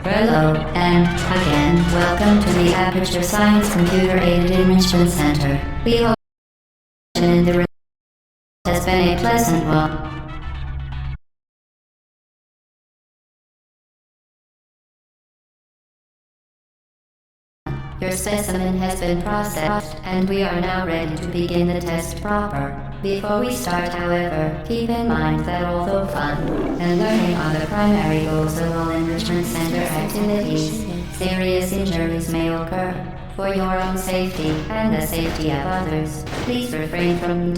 Hello, and again, welcome to the Aperture Science Computer Aided Enrichment Center. We hope in the has been a pleasant one. Your specimen has been processed, and we are now ready to begin the test proper. Before we start, however, keep in mind that although fun and learning are the primary goals of all enrichment center activities, serious injuries may occur. For your own safety and the safety of others, please refrain from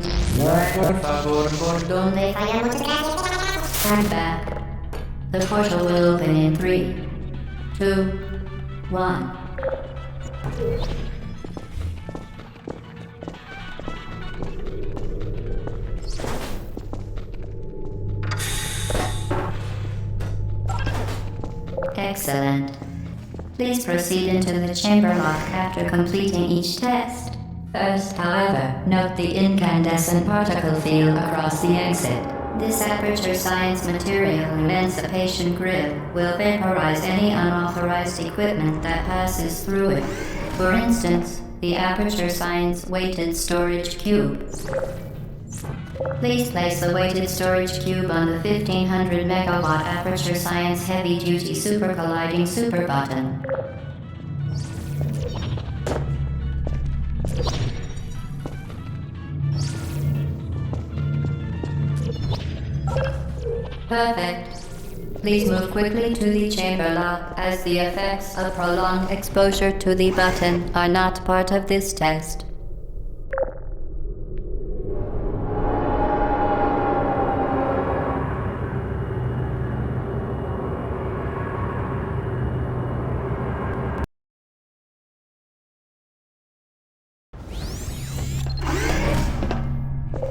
stand back. The portal will open in 3, 2, 1. Excellent. Please proceed into the chamber lock after completing each test. First, however, note the incandescent particle field across the exit. This Aperture Science Material Emancipation Grid will vaporize any unauthorized equipment that passes through it. For instance, the Aperture Science Weighted Storage Cube. Please place the weighted storage cube on the 1500 megawatt Aperture Science Heavy Duty Super Colliding Super button. Perfect. Please move quickly to the chamber lock, as the effects of prolonged exposure to the button are not part of this test.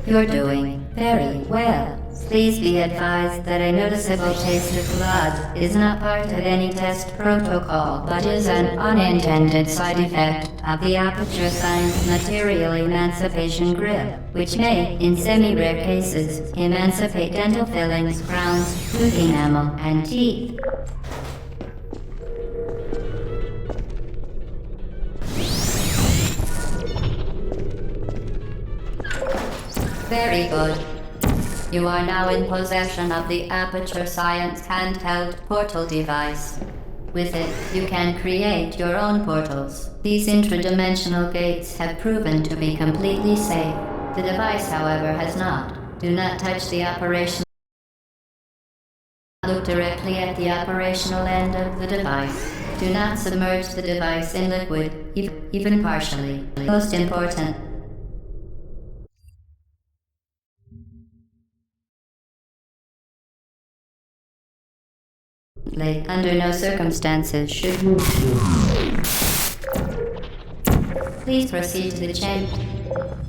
You're doing very well. Please be advised that a noticeable taste of blood is not part of any test protocol, but is an unintended side effect of the Aperture Science Material Emancipation Grid, which may, in semi-rare cases, emancipate dental fillings, crowns, tooth enamel, and teeth. Very good. You are now in possession of the Aperture Science handheld portal device. With it, you can create your own portals. These intradimensional gates have proven to be completely safe. The device, however, has not. Do not touch the operational. Look directly at the operational end of the device. Do not submerge the device in liquid, even partially. Most important. Under no circumstances should you. Please proceed to the chamber.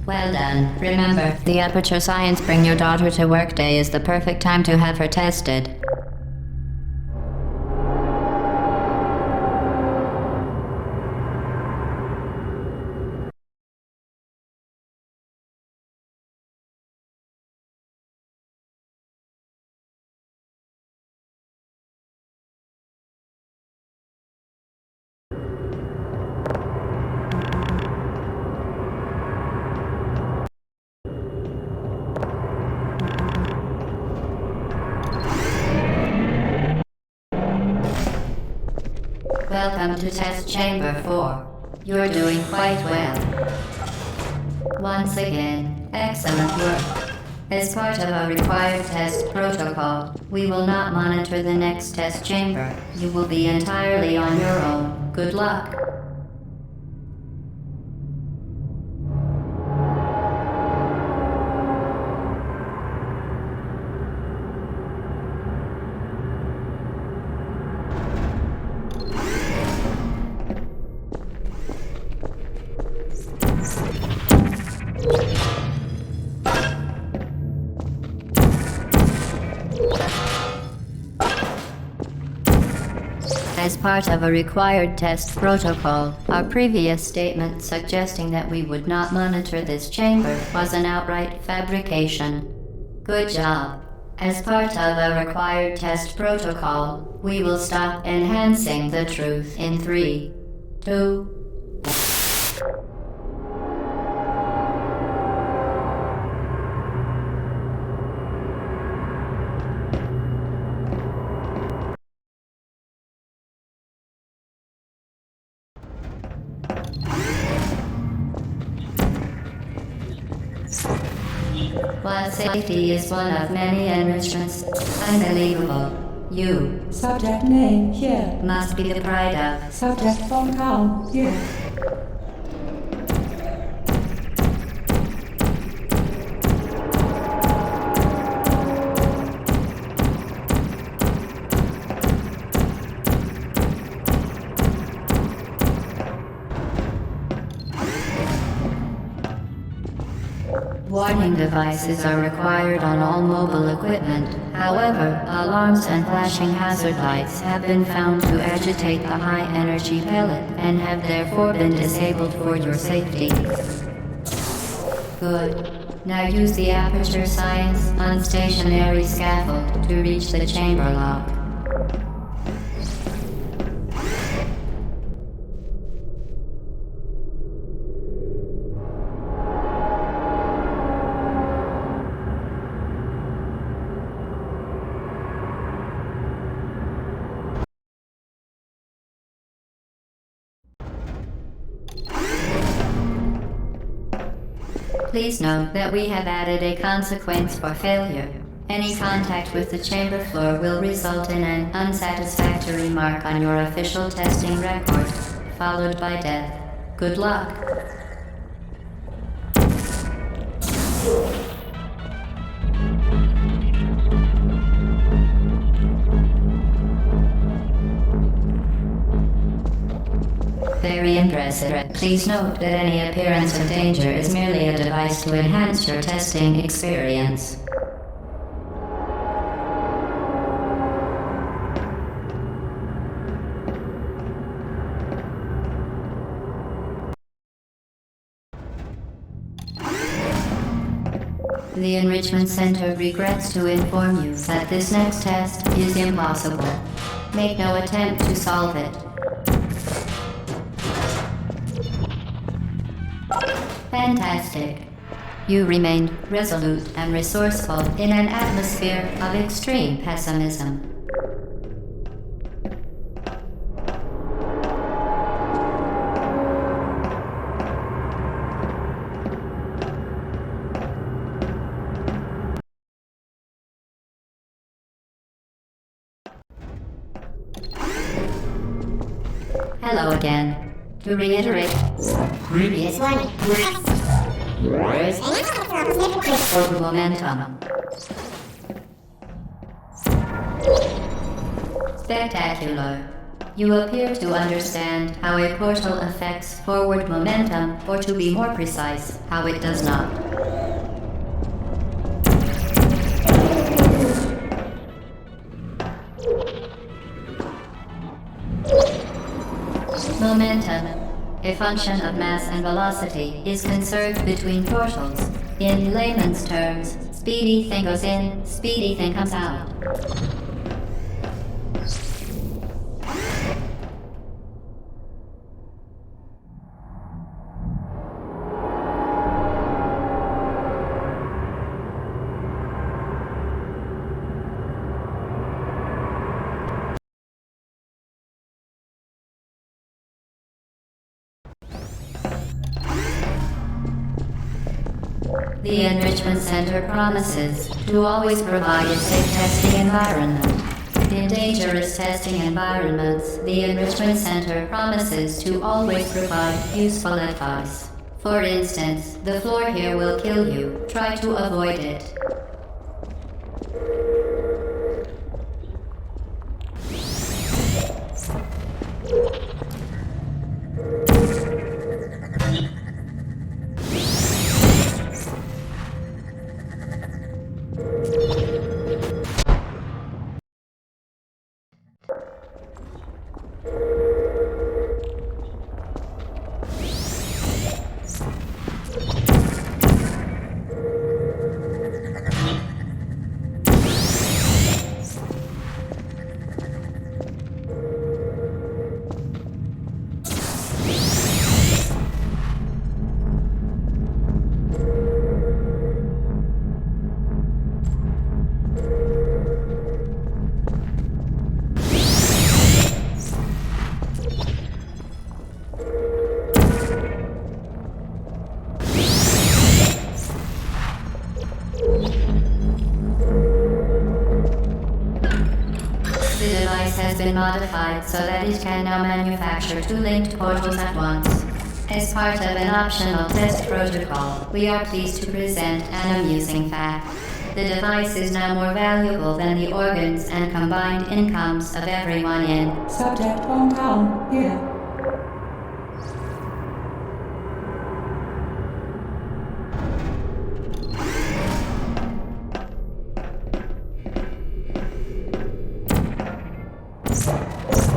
Well done. Remember, the Aperture Science Bring Your Daughter to Work Day is the perfect time to have her tested. Welcome to Test Chamber 4. You're doing quite well. Once again, excellent work. As part of our required test protocol, we will not monitor the next test chamber. You will be entirely on your own. Good luck. As part of a required test protocol, our previous statement suggesting that we would not monitor this chamber was an outright fabrication. Good job. As part of a required test protocol, we will stop enhancing the truth in 3, 2, while safety is one of many enrichments, unbelievable. You Subject name here. must be the pride of. Subject phone call here. Warning devices are required on all mobile equipment. However, alarms and flashing hazard lights have been found to agitate the high-energy pellet and have therefore been disabled for your safety. Good. Now use the Aperture Science unstationary scaffold to reach the chamber lock. Please note that we have added a consequence for failure. Any contact with the chamber floor will result in an unsatisfactory mark on your official testing record, followed by death. Good luck. Very impressive. Please note that any appearance of danger is merely a device to enhance your testing experience. The Enrichment Center regrets to inform you that this next test is impossible. Make no attempt to solve it. Fantastic. You remained resolute and resourceful in an atmosphere of extreme pessimism. Hello again. To reiterate, previous one. For momentum. Spectacular. You appear to understand how a portal affects forward momentum, or to be more precise, how it does not. Momentum, a function of mass and velocity, is conserved between portals. In layman's terms, speedy thing goes in, speedy thing comes out. The Enrichment Center promises to always provide a safe testing environment. In dangerous testing environments, the Enrichment Center promises to always provide useful advice. For instance, the floor here will kill you. Try to avoid it. been modified so that it can now manufacture two linked portals at once. As part of an optional test protocol, we are pleased to present an amusing fact. The device is now more valuable than the organs and combined incomes of everyone in Subject hometown here.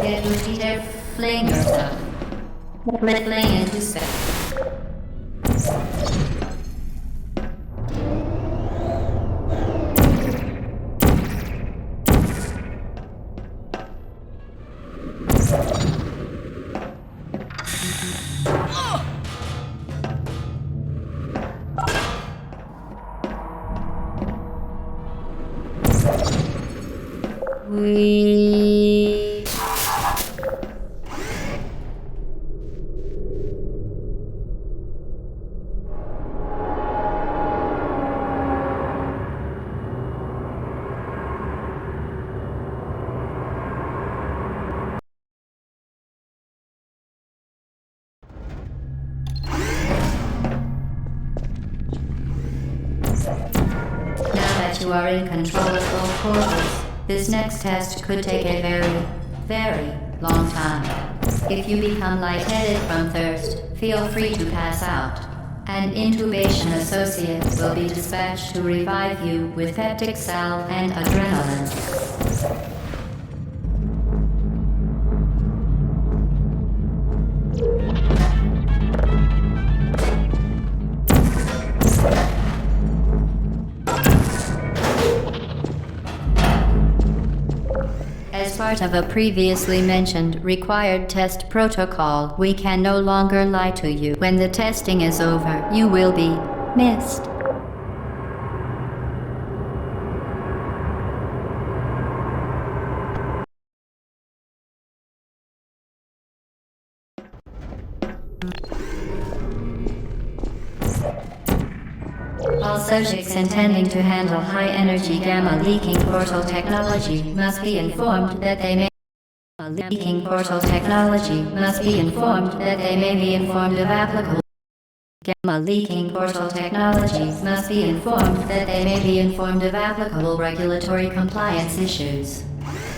It would either fling yourself, fling into space. We... Now that you are in control of both portals, this next test could take a very, very long time. If you become lightheaded from thirst, feel free to pass out. An intubation associate will be dispatched to revive you with peptic salve and adrenaline. As part of a previously mentioned required test protocol, we can no longer lie to you. When the testing is over, you will be missed. All subjects intending to handle high-energy gamma-leaking portal technology must be informed that they may leaking portal technology must be informed that they may be informed of applicable gamma-leaking portal technologies must be informed that they may be informed of applicable regulatory compliance issues.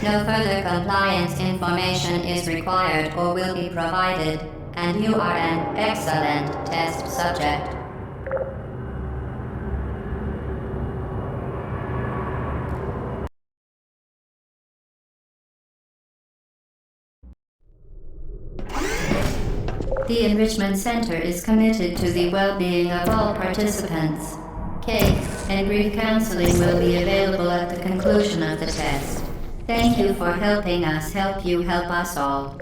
No further compliance information is required or will be provided, and you are an excellent test subject. The Enrichment Center is committed to the well-being of all participants. Cake and brief counseling will be available at the conclusion of the test. Thank you for helping us help you help us all.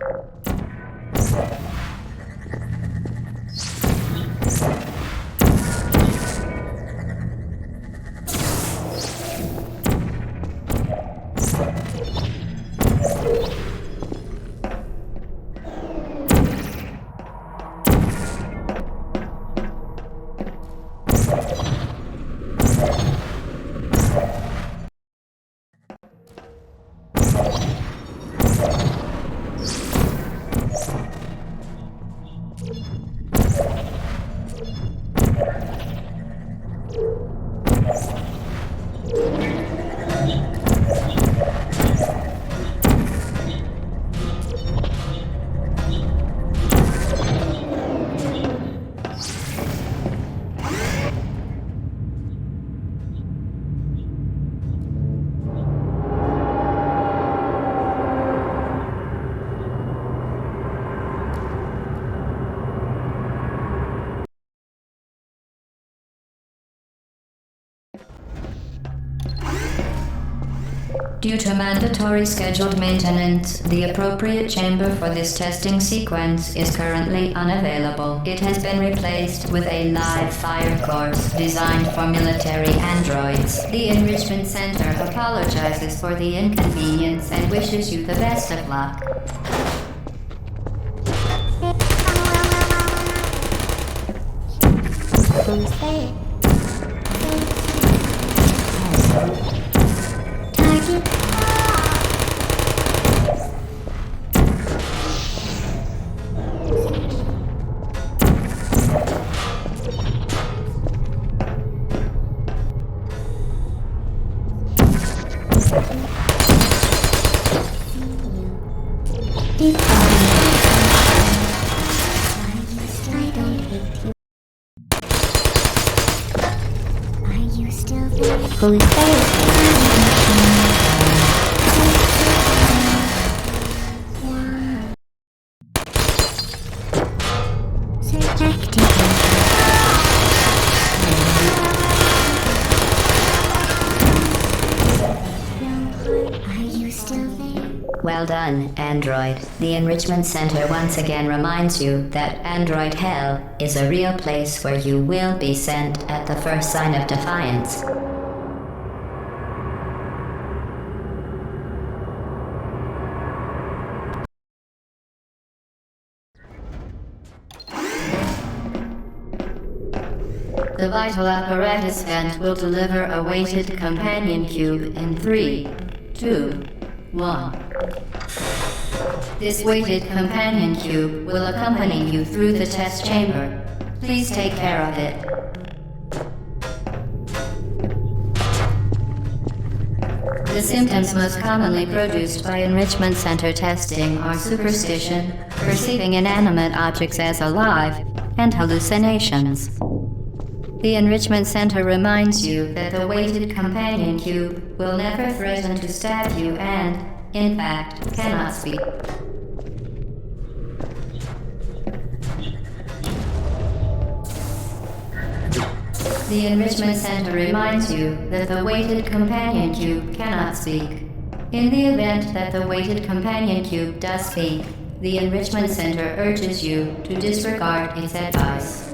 Due to mandatory scheduled maintenance, the appropriate chamber for this testing sequence is currently unavailable. It has been replaced with a live fire course designed for military androids. The Enrichment Center apologizes for the inconvenience and wishes you the best of luck. Who's there? Well done, Android. The Enrichment Center once again reminds you that Android Hell is a real place where you will be sent at the first sign of defiance. The vital apparatus vent will deliver a weighted companion cube in 3, 2, 1. This weighted companion cube will accompany you through the test chamber. Please take care of it. The symptoms most commonly produced by Enrichment Center testing are superstition, perceiving inanimate objects as alive, and hallucinations. The Enrichment Center reminds you that the weighted companion cube will never threaten to stab you and, in fact, cannot speak. The Enrichment Center reminds you that the weighted companion cube cannot speak. In the event that the weighted companion cube does speak, the Enrichment Center urges you to disregard its advice.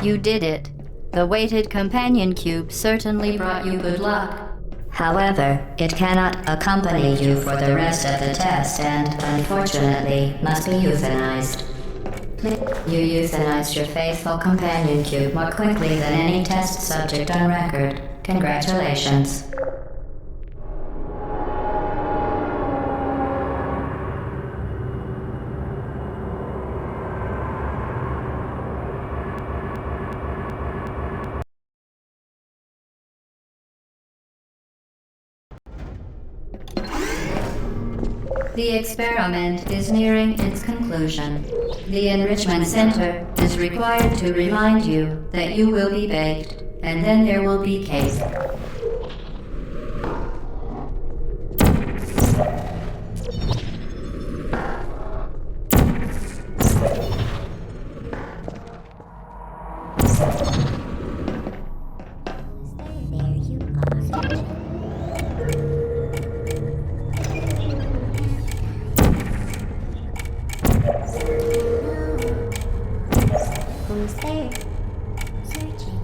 You did it. The weighted companion cube certainly brought you good luck. However, it cannot accompany you for the rest of the test and, unfortunately, must be euthanized. You euthanized your faithful companion cube more quickly than any test subject on record. Congratulations. The experiment is nearing its conclusion. The Enrichment Center is required to remind you that you will be baked, and then there will be cake. Who's there? Searching.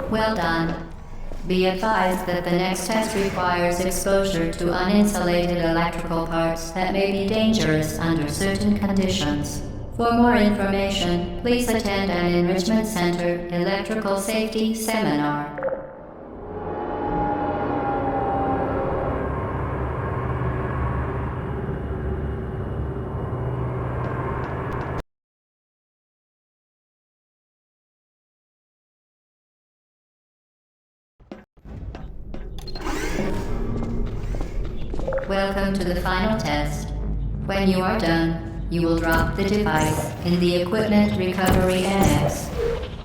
Well done. Be advised that the next test requires exposure to uninsulated electrical parts that may be dangerous under certain conditions. For more information, please attend an Enrichment Center Electrical Safety Seminar. Welcome to the final test. When you are done, you will drop the device in the Equipment Recovery Annex.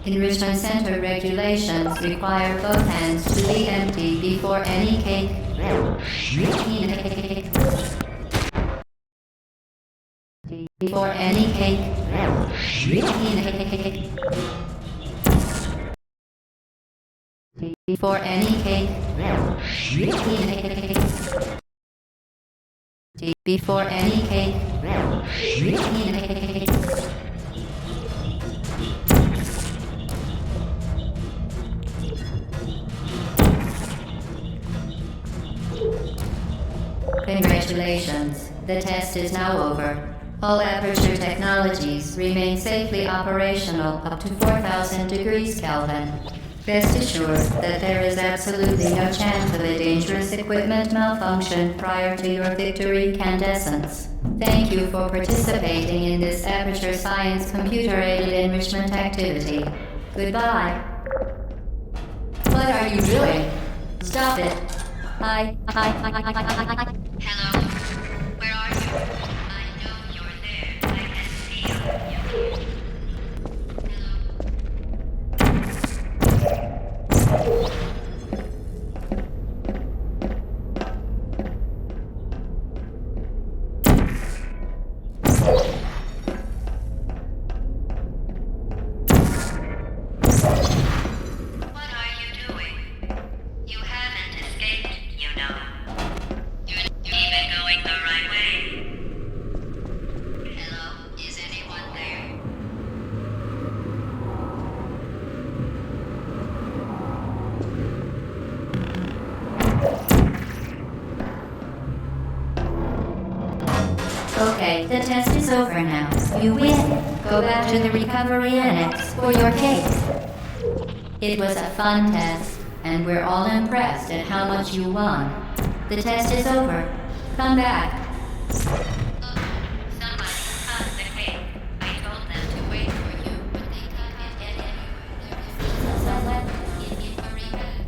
Enrichment Center regulations require both hands to be empty before any cake. Before any cake. Before any cake. Before any cake. Congratulations. The test is now over. All Aperture technologies remain safely operational up to 4,000 degrees Kelvin. Rest assured that there is absolutely no chance of a dangerous equipment malfunction prior to your victory incandescence. Thank you for participating in this Aperture Science computer-aided enrichment activity. Goodbye. What are you doing? Stop it. Hello. Where are you? I know you're there. I can feel you. Okay, the test is over now. You win. Go back to the recovery annex for your cake. It was a fun test, and we're all impressed at how much you won. The test is over. Come back. Somebody cut the cake. I told them to wait for you, but they can't get anywhere. So let me give you a reboot.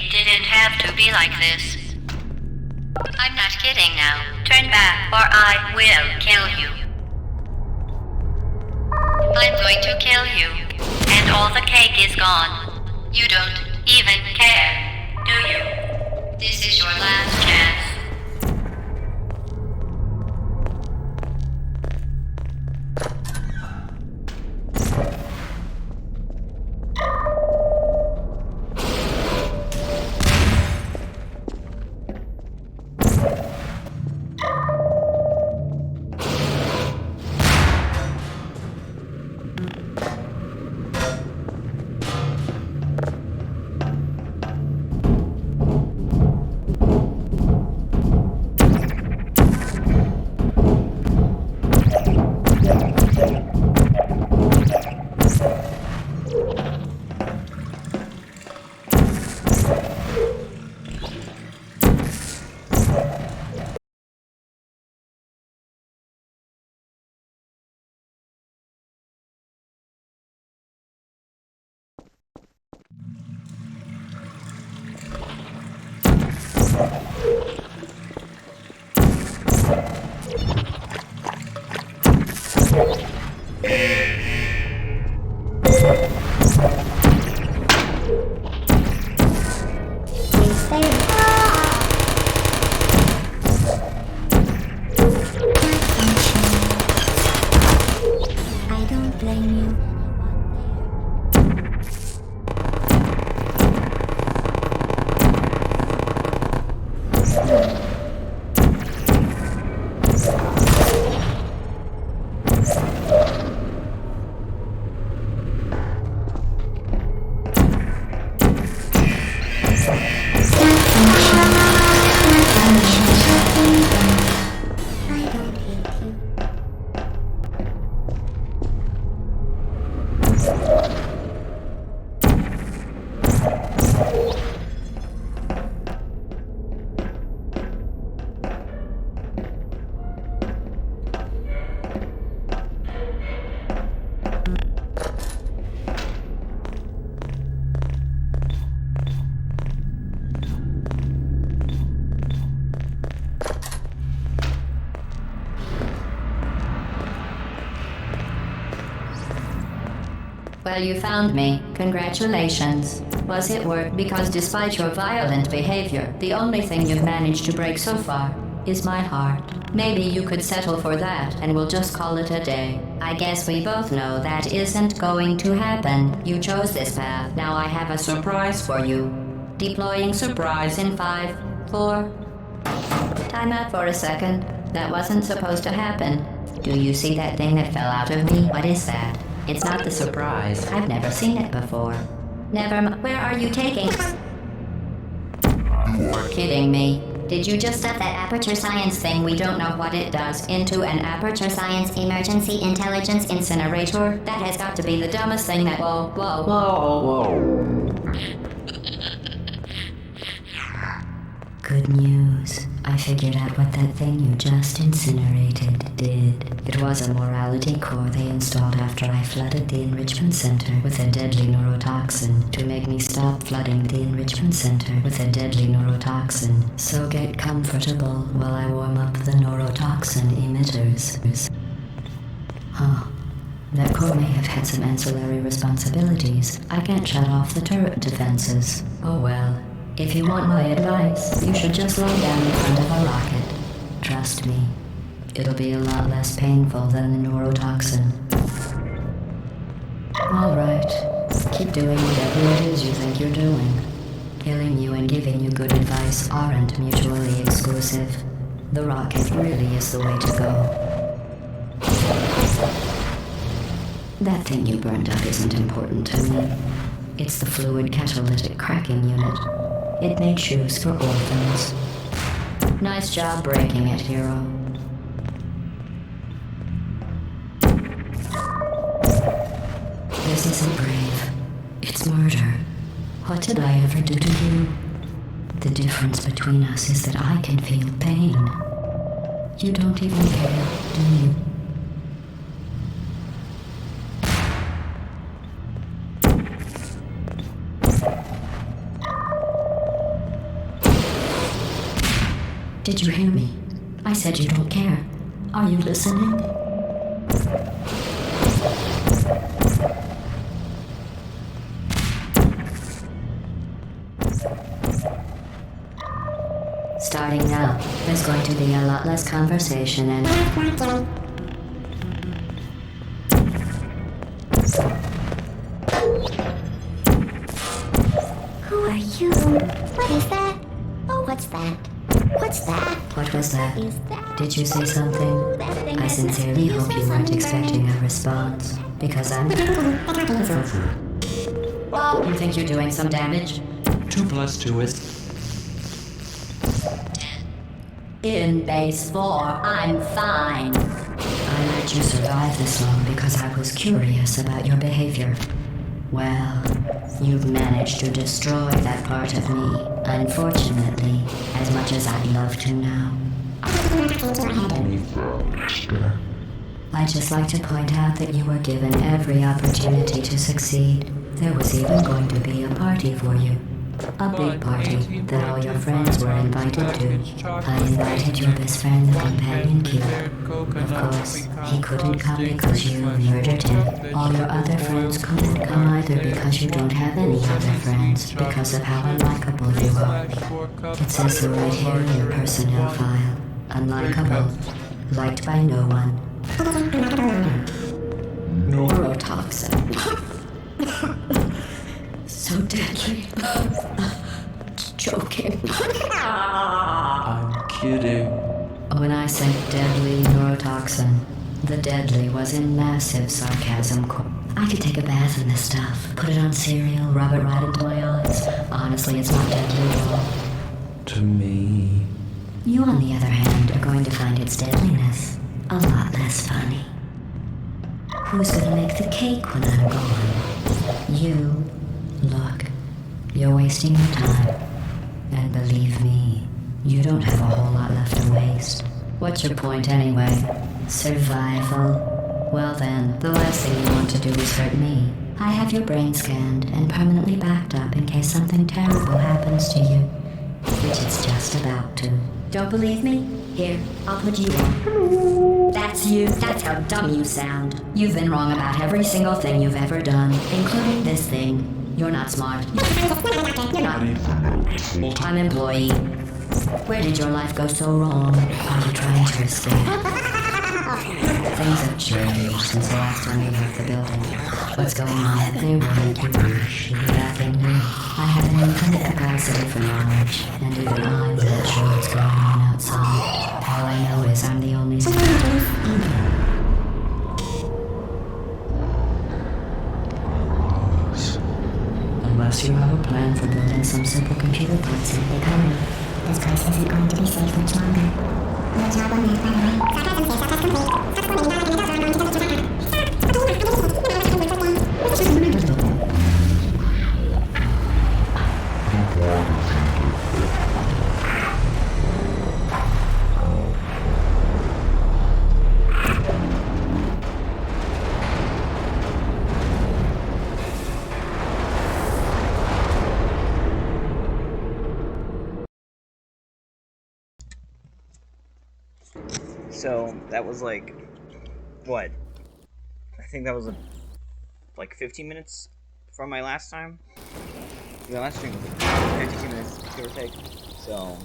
It didn't have to be like this. I'm not kidding now. Turn back or I will kill you. I'm going to kill you. And all the cake is gone. You don't even care, do you? This is your last chance. Well, you found me. Congratulations. Was it worth? Because despite your violent behavior, the only thing you've managed to break so far is my heart. Maybe you could settle for that, and we'll just call it a day. I guess we both know that isn't going to happen. You chose this path. Now I have a surprise for you. Deploying surprise in 5, 4... Time out for a second. That wasn't supposed to happen. Do you see that thing that fell out of me? What is that? It's not the surprise. I've never seen it before. Never mind. Where are you taking? You're kidding me. Did you just stuff that aperture science thing, we don't know what it does, into an aperture science emergency intelligence incinerator? That has got to be the dumbest thing that... Whoa. Good news. I figured out what that thing you just incinerated did. It was a morality core they installed after I flooded the enrichment center with a deadly neurotoxin to make me stop flooding the enrichment center with a deadly neurotoxin. So get comfortable while I warm up the neurotoxin emitters. Huh. That core may have had some ancillary responsibilities. I can't shut off the turret defenses. Oh well. If you want my advice, you should just lie down in front of a rocket. Trust me, it'll be a lot less painful than the neurotoxin. Alright, keep doing whatever it is you think you're doing. Killing you and giving you good advice aren't mutually exclusive. The rocket really is the way to go. That thing you burned up isn't important to me. It's the fluid catalytic cracking unit. It made shoes for orphans. Nice job breaking it, hero. This isn't brave. It's murder. What did I ever do to you? The difference between us is that I can feel pain. You don't even care, do you? Did you hear me? I said you don't care. Are you listening? Starting now, there's going to be a lot less conversation and... Who are you? What is that? Oh, what's that? What's that? What was that? Is that? Did you say something? That thing I is sincerely not- hope you weren't expecting a response, because I'm... Oh, you think you're doing some damage? 2 plus 2 is... In base 4, I'm fine. I let you survive this long because I was curious about your behavior. Well, you've managed to destroy that part of me, unfortunately, as much as I'd love to now. I'd just like to point out that you were given every opportunity to succeed. There was even going to be a party for you. A big party that all your friends were invited to. I invited your best friend, the companion killer. Of course, he couldn't come because you murdered him. All your other friends couldn't come either because you don't have any other friends because of how unlikable you are. It says so right here in your personnel file. Unlikable. Liked by no one. Neurotoxin. So deadly. Joking. I'm kidding. When I said deadly neurotoxin, the deadly was in massive sarcasm. I could take a bath in this stuff, put it on cereal, rub it right into my eyes. Honestly, it's not deadly at all. To me... You, on the other hand, are going to find its deadliness a lot less funny. Who's gonna make the cake when I'm gone? You. Look, you're wasting your time. And believe me, you don't have a whole lot left to waste. What's your point anyway? Survival? Well then, the last thing you want to do is hurt me. I have your brain scanned and permanently backed up in case something terrible happens to you. Which it's just about to. Don't believe me? Here, I'll put you on. That's you. That's how dumb you sound. You've been wrong about every single thing you've ever done, including this thing. You're not smart. You're not. I'm employee. Where did your life go so wrong? Are you trying to escape? Things have changed since the last time you left the building. What's going on? They won't keep you back in here. I have an infinite capacity for knowledge, and even I'm not sure what's going on outside. All I know is I'm the only Unless you have a plan for building some simple computer parts in the corner. This place isn't going to be safe much longer. Good job on that, by the way. Sarcasm safe, sarcasm So that was like, what? I think that was like 15 minutes from my last time. The last stream was 52 minutes, give or take. So,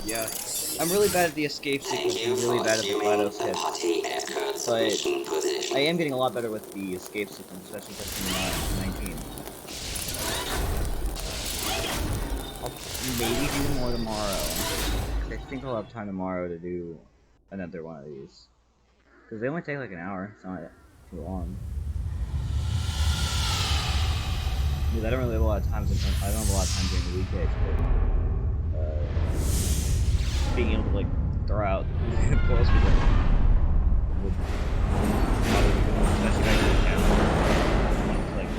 yeah. I'm really bad at the escape sequence and really bad at the GLaDOS hits. But I am getting a lot better with the escape sequence, especially since I'm 19. I'll maybe do more tomorrow. I think I'll have time tomorrow to do another one of these. Because they only take like an hour, it's not too long. Because I don't really have a lot of time, I don't have a lot of time during the weekdays, but being able to like throw out close with it would especially if I do the channel. When it's like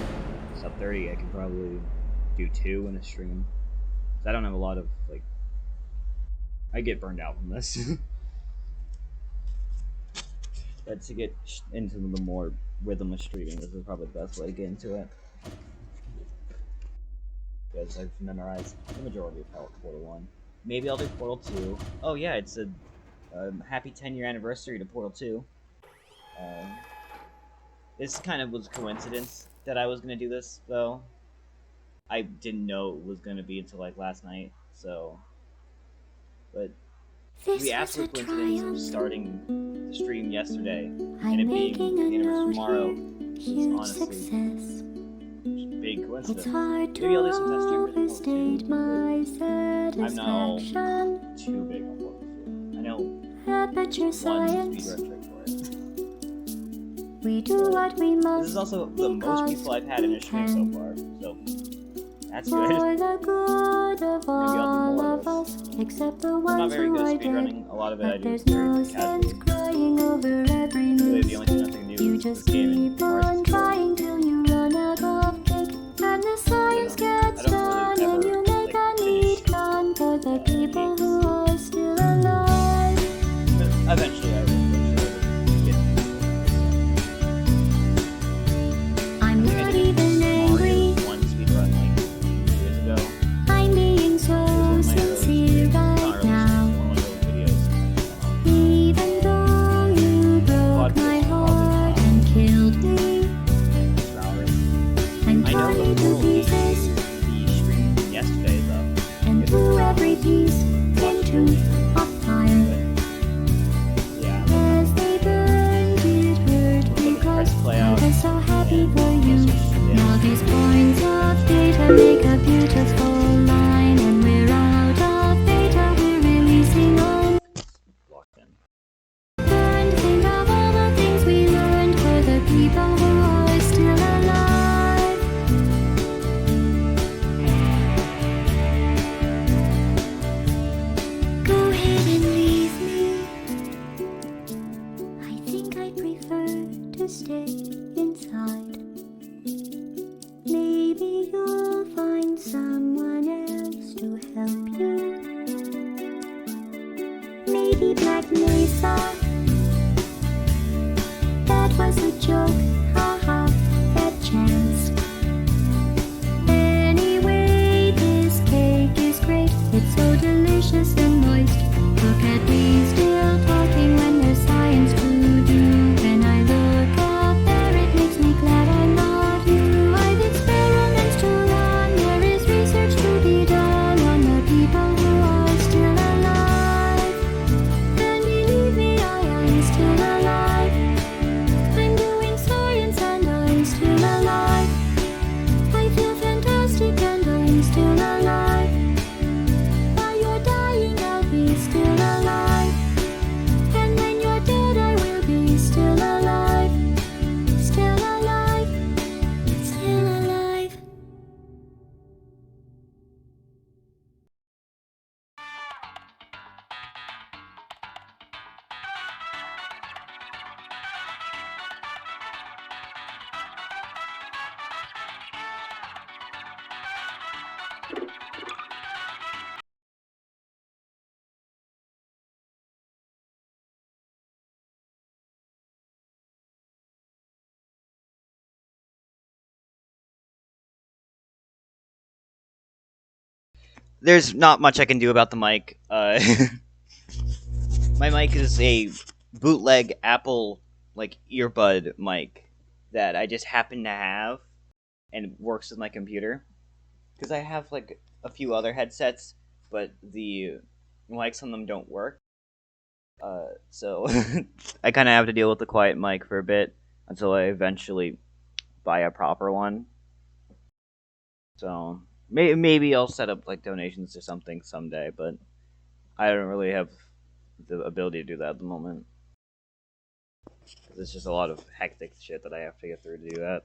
sub 30, I can probably do 2 in a stream. Because I don't have a lot of like, I get burned out from this. But to get into the more rhythmless streaming, this is probably the best way to get into it. Because I've memorized the majority of Quarter 1. maybe I'll do Portal 2. Oh yeah, it's a happy 10-year anniversary to Portal 2. This kind of was a coincidence that I was gonna do this though. I didn't know it was gonna be until like last night. So, but This the was a absolute coincidence of triumph. starting the stream yesterday and I'm it being making the a anniversary note tomorrow here. was Huge honestly success. big coincidence. It's hard to Maybe I'll do some test streamers in Portal 2, overstate my but I'm not all satisfaction. too big on Portal 2. I know Aperture one science. speedrun trick for it. We do what we must. This is also the most people I've had in a stream so far, so that's good. For the good of Maybe I'll do all more of of us, except the I'm ones not very who good are at dead. speedrunning. A lot of it I But do there's no very sense casually. crying over every Really, miss. the only thing I can do You is this just game and keep Mars on is short. trying till you run out of cake. And the science gets I don't done, really and ever, you make a like, neat finish, plan for the people games. who are still alive. But eventually I will get I'm I think I not did even angry. Mario 1 speedrun like 2 years ago. I'm being so It was one of my sincere early right streams. Not now. early streams, one of my early videos. Even though you broke my heart and killed me, and I know tore the me to Portal pieces, the stream yesterday though. and threw every piece into a fire. Yeah, As they burned, it hurt because I was so happy for you. Now these points of data make a beautiful line, and we're out of data, we're releasing on. locked in. And think of all the things we learned for the people who are still alive. Go ahead and leave me. I think I prefer to stay inside. Maybe you'll find someone else to help you. Maybe Black Mesa. That was a joke, haha, that chance. Anyway, this cake is great. It's so delicious and moist. Look at me still talking when there's science to do. When I look up there, it makes me glad I'm not you. I've experiments to run. There is research to be done on the people who are still alive. And believe me, I am still alive. I'm doing science and I'm still alive. I feel fantastic and I'm still alive. While you're dying, I'll be still alive. And when you're dead, I will be still alive. Still alive. Still alive. There's not much I can do about the mic. My mic is a bootleg Apple like earbud mic that I just happen to have and it works with my computer. Because I have like a few other headsets, but the mics on them don't work. So I kind of have to deal with the quiet mic for a bit until I eventually buy a proper one. So maybe I'll set up like donations or something someday, but I don't really have the ability to do that at the moment. There's just a lot of hectic shit that I have to get through to do that.